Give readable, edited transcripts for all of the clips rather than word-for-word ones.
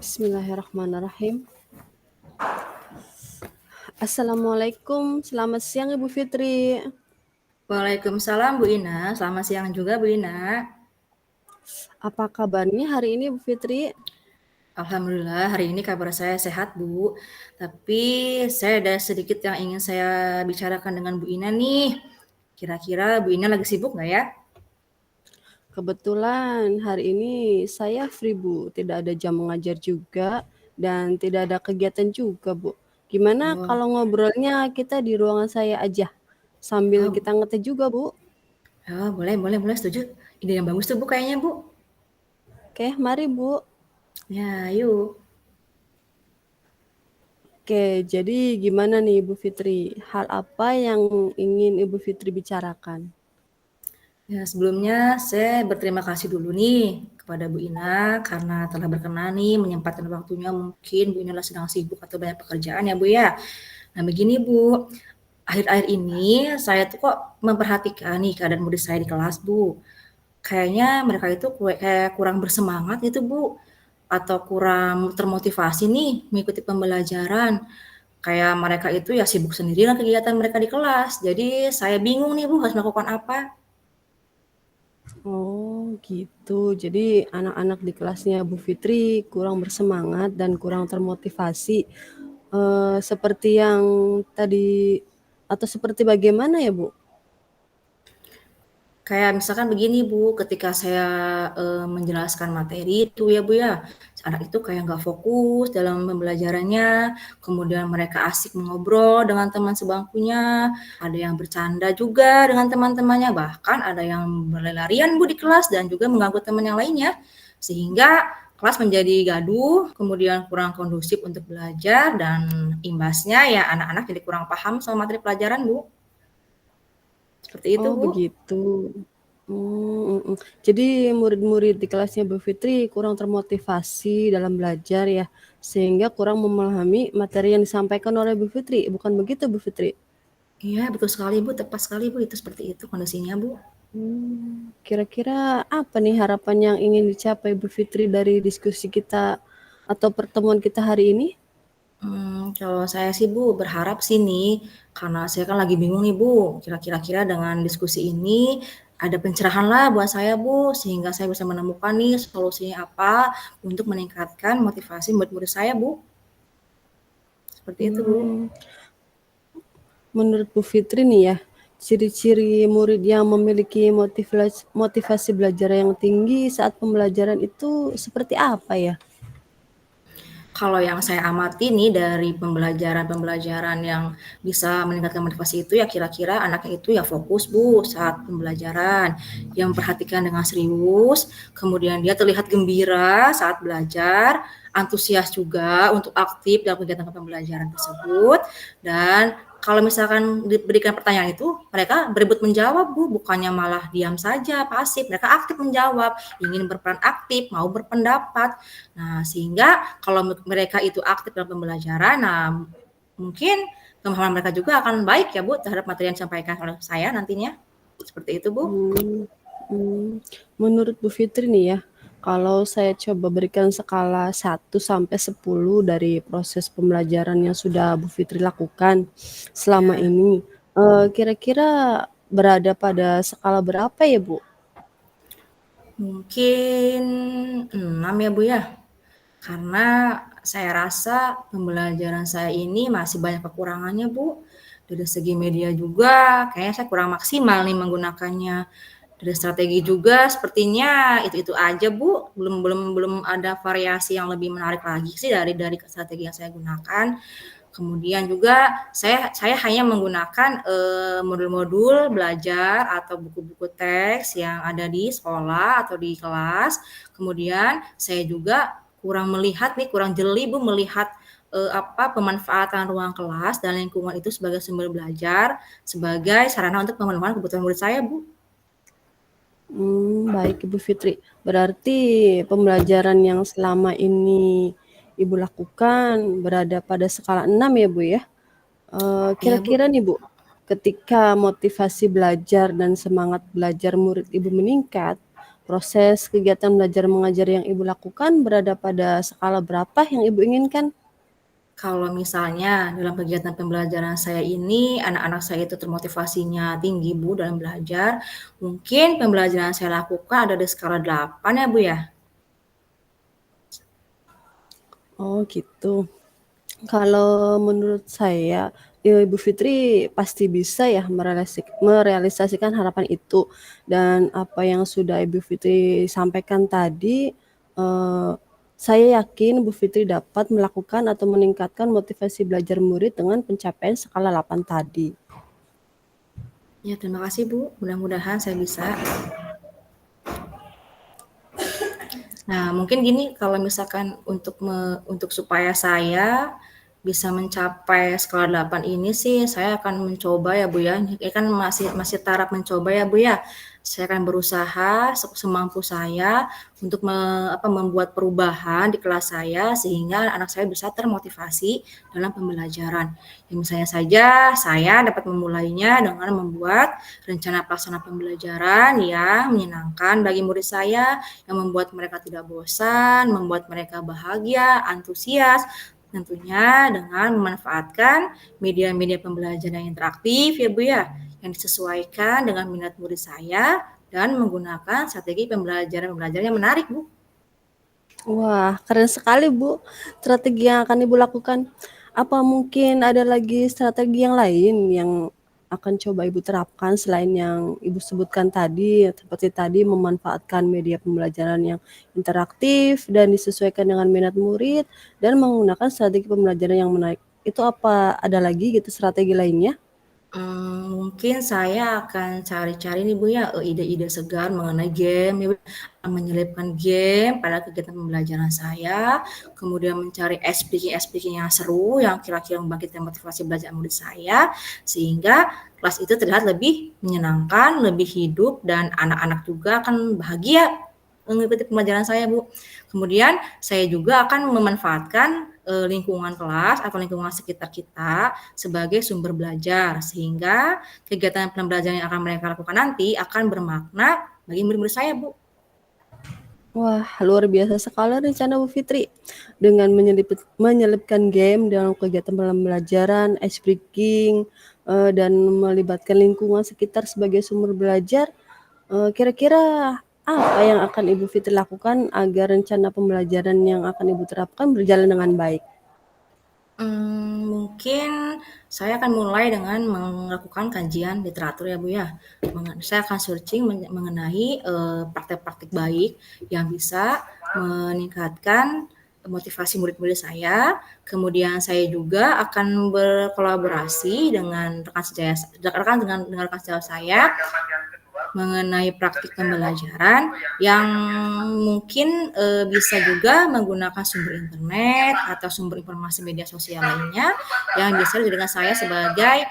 Bismillahirrahmanirrahim. Assalamualaikum, selamat siang Ibu Fitri. Waalaikumsalam Bu Ina, selamat siang juga Bu Ina. Apa kabarnya hari ini Bu Fitri? Alhamdulillah hari ini kabar saya sehat Bu. Tapi saya ada sedikit yang ingin saya bicarakan dengan Bu Ina nih. Kira-kira Bu Ina lagi sibuk nggak ya? Kebetulan hari ini saya free Bu, tidak ada jam mengajar juga dan tidak ada kegiatan juga Bu. Gimana Oh, kalau ngobrolnya kita di ruangan saya aja sambil oh, kita ngeteh juga Bu? oh, boleh, setuju. Ide yang bagus tuh Bu kayaknya Bu. Oke, mari Bu. Ya, yuk. Oke, jadi gimana nih Ibu Fitri? Hal apa yang ingin Ibu Fitri bicarakan? Ya, sebelumnya saya berterima kasih dulu nih kepada Bu Ina karena telah berkenan nih menyempatkan waktunya. Mungkin Bu Ina sedang sibuk atau banyak pekerjaan ya Bu ya. Nah begini Bu, akhir-akhir ini saya tuh kok memperhatikan nih keadaan murid saya di kelas Bu. Kayaknya mereka itu kayak kurang bersemangat gitu Bu, atau kurang termotivasi nih mengikuti pembelajaran. Kayak mereka itu ya sibuk sendiri dengan kegiatan mereka di kelas. Jadi saya bingung nih Bu harus melakukan apa. Oh gitu, jadi anak-anak di kelasnya Bu Fitri kurang bersemangat dan kurang termotivasi, seperti yang tadi atau seperti bagaimana ya Bu? Kayak misalkan begini Bu, ketika saya, menjelaskan materi itu ya Bu ya, anak itu kayak nggak fokus dalam pembelajarannya, kemudian mereka asik mengobrol dengan teman sebangkunya, ada yang bercanda juga dengan teman-temannya, bahkan ada yang berlari-larian Bu di kelas dan juga mengganggu teman yang lainnya. Sehingga kelas menjadi gaduh, kemudian kurang kondusif untuk belajar dan imbasnya ya anak-anak jadi kurang paham sama materi pelajaran Bu. Seperti itu Oh Bu. begitu. Jadi murid-murid di kelasnya Bu Fitri kurang termotivasi dalam belajar ya, sehingga kurang memahami materi yang disampaikan oleh Bu Fitri, bukan begitu Bu Fitri? Iya, betul sekali Bu, tepat sekali Bu, itu seperti itu kondisinya Bu. Kira-kira apa nih harapan yang ingin dicapai Bu Fitri dari diskusi kita atau pertemuan kita hari ini? Kalau saya sih Bu berharap sih nih, karena saya kan lagi bingung nih Bu, kira-kira dengan diskusi ini ada pencerahan lah buat saya Bu, sehingga saya bisa menemukan nih solusinya apa untuk meningkatkan motivasi murid-murid saya Bu. Seperti itu Bu. Hmm, Menurut Bu Fitri nih ya, ciri-ciri murid yang memiliki motivasi belajar yang tinggi saat pembelajaran itu seperti apa ya? Kalau yang saya amati nih dari pembelajaran-pembelajaran yang bisa meningkatkan motivasi itu ya kira-kira anaknya itu ya fokus Bu saat pembelajaran, yang memperhatikan dengan serius, kemudian dia terlihat gembira saat belajar, antusias juga untuk aktif dalam kegiatan pembelajaran tersebut, dan kalau misalkan diberikan pertanyaan itu mereka berebut menjawab Bu, bukannya malah diam saja pasif, mereka aktif menjawab, ingin berperan aktif, mau berpendapat. Nah, sehingga kalau mereka itu aktif dalam pembelajaran, nah mungkin pemahaman mereka juga akan baik ya Bu terhadap materi yang disampaikan oleh saya nantinya. Seperti itu Bu. Hmm, hmm. Menurut Bu Fitri nih ya, kalau saya coba berikan skala 1 sampai 10 dari proses pembelajaran yang sudah Bu Fitri lakukan selama Ya, ini, kira-kira berada pada skala berapa ya Bu? mungkin 6 ya Bu ya. Karena saya rasa pembelajaran saya ini masih banyak kekurangannya Bu. Dari segi media juga kayaknya saya kurang maksimal nih menggunakannya. Dari strategi juga sepertinya itu-itu aja Bu, belum ada variasi yang lebih menarik lagi sih dari strategi yang saya gunakan. Kemudian juga saya hanya menggunakan, modul-modul belajar atau buku-buku teks yang ada di sekolah atau di kelas. Kemudian saya juga kurang melihat nih, kurang jeli Bu melihat, pemanfaatan ruang kelas dan lingkungan itu sebagai sumber belajar, sebagai sarana untuk pemenuhan kebutuhan murid saya Bu. Baik Ibu Fitri. Berarti pembelajaran yang selama ini Ibu lakukan berada pada skala 6 ya Bu ya? Iya Bu. Kira-kira nih Bu, ketika motivasi belajar dan semangat belajar murid Ibu meningkat, Proses kegiatan belajar mengajar yang Ibu lakukan berada pada skala berapa yang Ibu inginkan? Kalau misalnya dalam kegiatan pembelajaran saya ini, anak-anak saya itu termotivasinya tinggi Bu dalam belajar, mungkin pembelajaran saya lakukan ada di skala 8 ya Bu ya. Oh gitu. Kalau menurut saya, ya Ibu Fitri pasti bisa ya merealisasikan harapan itu. Dan apa yang sudah Ibu Fitri sampaikan tadi, saya yakin Bu Fitri dapat melakukan atau meningkatkan motivasi belajar murid dengan pencapaian skala 8 tadi. Ya, terima kasih Bu. Mudah-mudahan saya bisa. Nah, mungkin gini, kalau misalkan untuk supaya saya bisa mencapai skala 8 ini sih, saya akan mencoba ya Bu ya. Ini kan masih taraf mencoba ya Bu ya. Saya akan berusaha semampu saya untuk membuat perubahan di kelas saya sehingga anak saya bisa termotivasi dalam pembelajaran. Ya, misalnya saja saya dapat memulainya dengan membuat rencana pelaksanaan pembelajaran yang menyenangkan bagi murid saya, yang membuat mereka tidak bosan, membuat mereka bahagia, antusias, tentunya dengan memanfaatkan media-media pembelajaran yang interaktif ya Bu ya, yang disesuaikan dengan minat murid saya dan menggunakan strategi pembelajaran yang menarik Bu. Wah, keren sekali Bu, strategi yang akan Ibu lakukan. Apa mungkin ada lagi strategi yang lain yang akan coba Ibu terapkan selain yang Ibu sebutkan tadi, seperti tadi memanfaatkan media pembelajaran yang interaktif dan disesuaikan dengan minat murid dan menggunakan strategi pembelajaran yang menarik. Itu apa ada lagi gitu strategi lainnya? Mungkin saya akan cari-cari nih Bu ya, ide-ide segar mengenai game ya Bu, menyelipkan game pada kegiatan pembelajaran saya, kemudian mencari speaking yang seru yang kira-kira membangkitkan motivasi belajar murid saya, sehingga kelas itu terlihat lebih menyenangkan, lebih hidup, dan anak-anak juga akan bahagia mengikuti pembelajaran saya Bu. Kemudian saya juga akan memanfaatkan lingkungan kelas atau lingkungan sekitar kita sebagai sumber belajar sehingga kegiatan pembelajaran yang akan mereka lakukan nanti akan bermakna bagi murid-murid saya, Bu. Wah, luar biasa sekali rencana Bu Fitri. Dengan menyelipkan game dalam kegiatan pembelajaran, ice breaking, dan melibatkan lingkungan sekitar sebagai sumber belajar, kira-kira apa yang akan Ibu Fitri lakukan agar rencana pembelajaran yang akan Ibu terapkan berjalan dengan baik? Mungkin saya akan mulai dengan melakukan kajian literatur ya Bu ya. Saya akan searching mengenai praktek-praktek baik yang bisa meningkatkan motivasi murid-murid saya. Kemudian saya juga akan berkolaborasi dengan dengan rekan sejawat saya mengenai praktik pembelajaran yang mungkin bisa juga menggunakan sumber internet atau sumber informasi media sosial lainnya yang bisa dijadikan saya sebagai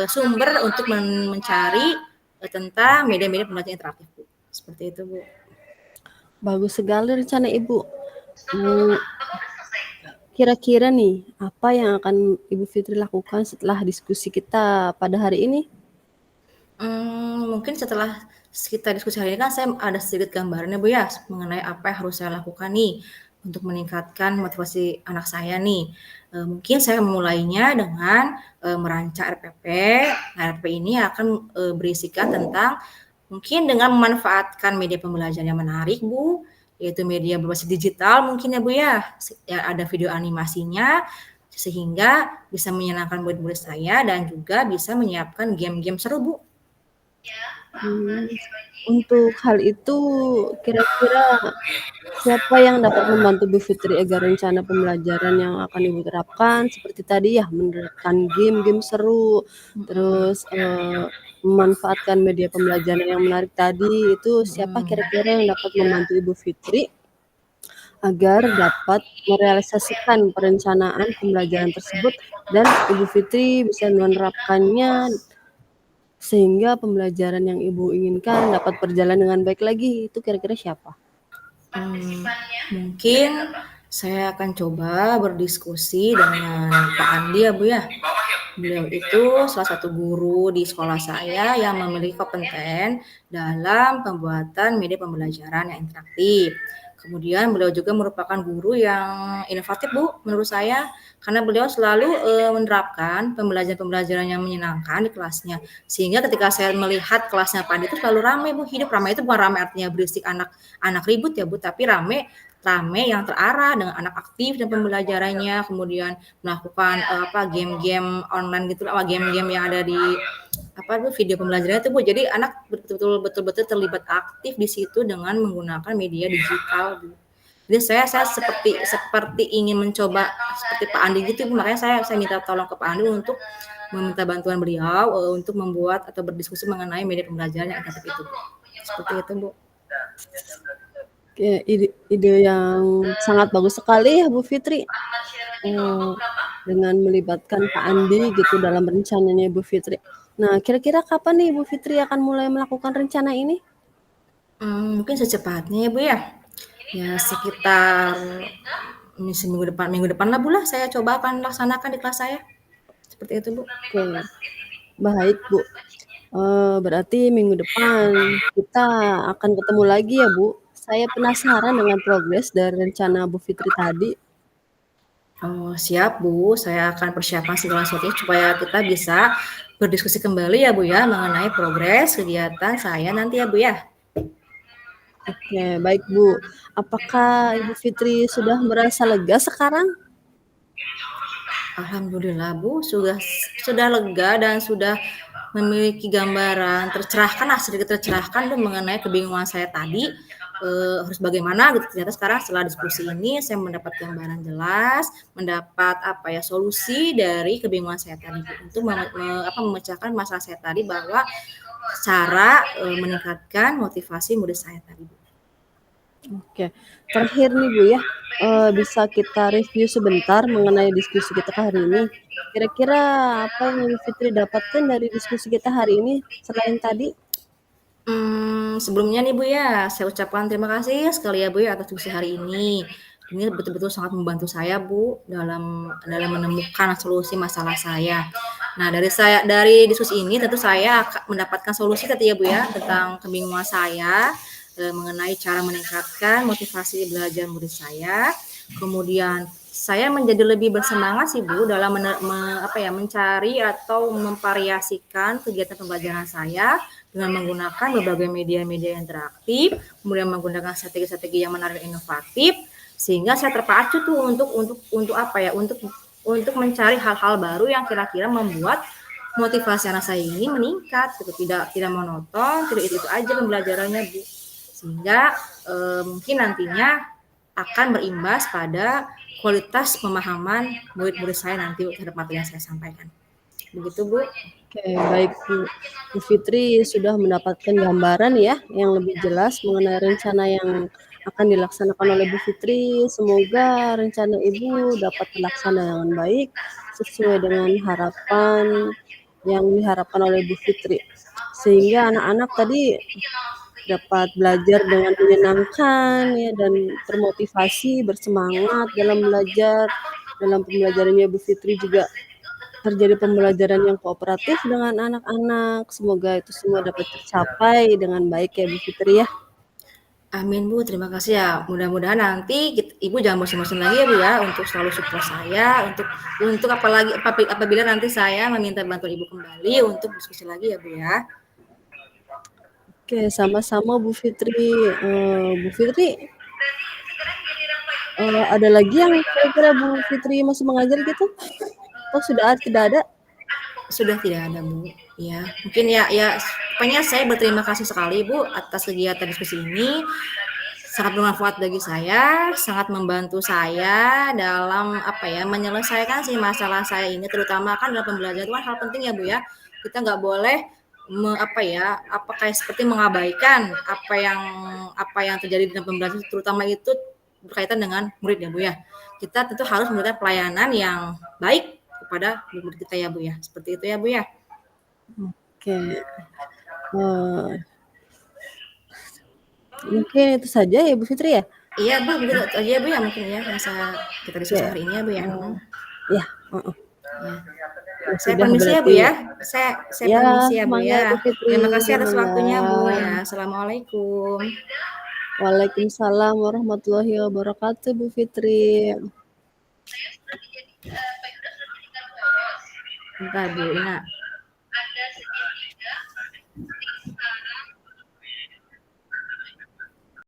sumber untuk mencari tentang media-media pembelajaran interaktif Bu. Seperti itu Bu. Bagus sekali rencana Ibu. Kira-kira nih, apa yang akan Ibu Fitri lakukan setelah diskusi kita pada hari ini? Mungkin setelah kita diskusi hari ini kan saya ada sedikit gambarannya Bu ya, mengenai apa yang harus saya lakukan nih untuk meningkatkan motivasi anak saya nih. Mungkin saya memulainya dengan merancang RPP. Nah, RPP ini akan berisikan tentang mungkin dengan memanfaatkan media pembelajaran yang menarik Bu, yaitu media berbasis digital mungkin ya Bu ya, ada video animasinya sehingga bisa menyenangkan murid-murid saya dan juga bisa menyiapkan game-game seru Bu. Untuk hal itu, kira-kira siapa yang dapat membantu Bu Fitri agar rencana pembelajaran yang akan Ibu terapkan seperti tadi ya, menerapkan game-game seru, terus memanfaatkan media pembelajaran yang menarik tadi, itu siapa kira-kira yang dapat membantu Ibu Fitri agar dapat merealisasikan perencanaan pembelajaran tersebut dan Ibu Fitri bisa menerapkannya sehingga pembelajaran yang Ibu inginkan dapat berjalan dengan baik lagi, itu kira-kira siapa? Mungkin Saya akan coba berdiskusi dengan Pak Andi ya Bu ya. Beliau itu salah satu guru di sekolah saya yang memiliki kompeten dalam pembuatan media pembelajaran yang interaktif. Kemudian beliau juga merupakan guru yang inovatif Bu menurut saya, karena beliau selalu menerapkan pembelajaran-pembelajaran yang menyenangkan di kelasnya. Sehingga ketika saya melihat kelasnya Pak Andi itu selalu ramai Bu, hidup ramai itu bukan ramai artinya berisik anak ribut ya Bu, tapi ramai yang terarah dengan anak aktif dan pembelajarannya, kemudian melakukan game-game online gitu, game-game yang ada di video pembelajaran itu Bu. Jadi anak betul-betul terlibat aktif di situ dengan menggunakan media digital Bu. Jadi saya seperti ingin mencoba seperti Pak Andi gitu Bu. Makanya saya minta tolong ke Pak Andi untuk meminta bantuan beliau untuk membuat atau berdiskusi mengenai media pembelajaran yang interaktif itu Bu. Seperti itu Bu. Ide yang sangat bagus sekali ya Bu Fitri, dengan melibatkan Pak Andi gitu dalam rencananya Bu Fitri. Nah, kira-kira kapan nih Bu Fitri akan mulai melakukan rencana ini? Mungkin secepatnya ya Bu ya. Ya sekitar minggu depan lah Bu lah saya coba akan laksanakan di kelas saya. Seperti itu Bu. Oke, baik Bu. Berarti minggu depan kita akan ketemu lagi ya Bu. Saya penasaran dengan progres dari rencana Bu Fitri tadi. Oh, siap Bu, saya akan persiapkan segala sesuatunya supaya kita bisa berdiskusi kembali ya Bu ya mengenai progres kegiatan saya nanti ya Bu ya. Oke, baik Bu. Apakah Ibu Fitri sudah merasa lega sekarang? Alhamdulillah Bu, sudah lega dan sudah memiliki gambaran sedikit tercerahkan tuh mengenai kebingungan saya tadi, harus bagaimana gitu. Ternyata sekarang setelah diskusi ini saya mendapat gambaran jelas, mendapat solusi dari kebingungan saya tadi Bu, untuk memecahkan masalah saya tadi bahwa cara meningkatkan motivasi murid saya tadi Bu. Oke, terakhir nih Bu ya, bisa kita review sebentar mengenai diskusi kita hari ini. Kira-kira apa yang Ibu Fitri dapatkan dari diskusi kita hari ini selain tadi? Sebelumnya nih Bu ya, saya ucapkan terima kasih sekali ya Bu ya atas diskusi hari ini. Ini betul-betul sangat membantu saya Bu dalam menemukan solusi masalah saya. Nah, dari diskusi ini tentu saya akan mendapatkan solusi tadi ya Bu ya tentang kebingungan saya mengenai cara meningkatkan motivasi belajar murid saya. Kemudian saya menjadi lebih bersemangat sih Bu dalam mencari atau memvariasikan kegiatan pembelajaran saya dengan menggunakan berbagai media-media interaktif, kemudian menggunakan strategi-strategi yang menarik dan inovatif, sehingga saya terpacu tuh untuk mencari hal-hal baru yang kira-kira membuat motivasi anak saya ini meningkat, gitu. Tidak monoton, tidak itu aja pembelajarannya Bu, sehingga mungkin nantinya akan berimbas pada kualitas pemahaman murid-murid saya nanti terhadap materi yang saya sampaikan. Begitu Bu. Oke, baik Bu. Bu Fitri sudah mendapatkan gambaran ya yang lebih jelas mengenai rencana yang akan dilaksanakan oleh Bu Fitri. Semoga rencana Ibu dapat terlaksana dengan baik sesuai dengan harapan yang diharapkan oleh Bu Fitri. Sehingga anak-anak tadi dapat belajar dengan menyenangkan ya dan termotivasi, bersemangat dalam belajar. Dalam pembelajarannya Bu Fitri juga terjadi pembelajaran yang kooperatif dengan anak-anak. Semoga itu semua dapat tercapai dengan baik ya Bu Fitri ya. Amin Bu, terima kasih ya. Mudah-mudahan nanti Ibu jangan bosan-bosan lagi ya Bu ya untuk selalu support saya untuk apabila nanti saya meminta bantuan Ibu kembali untuk diskusi lagi ya Bu ya. Oke, sama-sama Bu Fitri. Bu Fitri, ada lagi yang kira-kira Bu Fitri masih mengajar gitu? Atau sudah tidak ada? Sudah tidak ada Bu. Ya, mungkin ya pokoknya saya berterima kasih sekali Bu atas kegiatan diskusi ini. Sangat bermanfaat bagi saya, sangat membantu saya dalam menyelesaikan masalah saya ini, terutama kan dalam pembelajaran itu kan hal penting ya Bu ya. Kita nggak boleh seperti mengabaikan apa yang terjadi dalam pembelajaran, terutama itu berkaitan dengan murid ya Bu ya. Kita tentu harus memberikan pelayanan yang baik kepada murid kita ya Bu ya. Seperti itu ya Bu ya. Oke. Mungkin itu saja ya Bu Fitri ya? Iya Bu, begitu aja Bu ya mungkin ya yang kita diskusi Oke. hari ini ya Bu ya. Ya, heeh. Ya. Ya Saya sudah permisi ya Bu berarti ya. Saya ya, permisi ya Bu mangga Bu ya. Fitri, Terima kasih atas mangga. waktunya Bu ya. Assalamualaikum. Waalaikumsalam warahmatullahi wabarakatuh Bu Fitri. Bentar Bu Ina.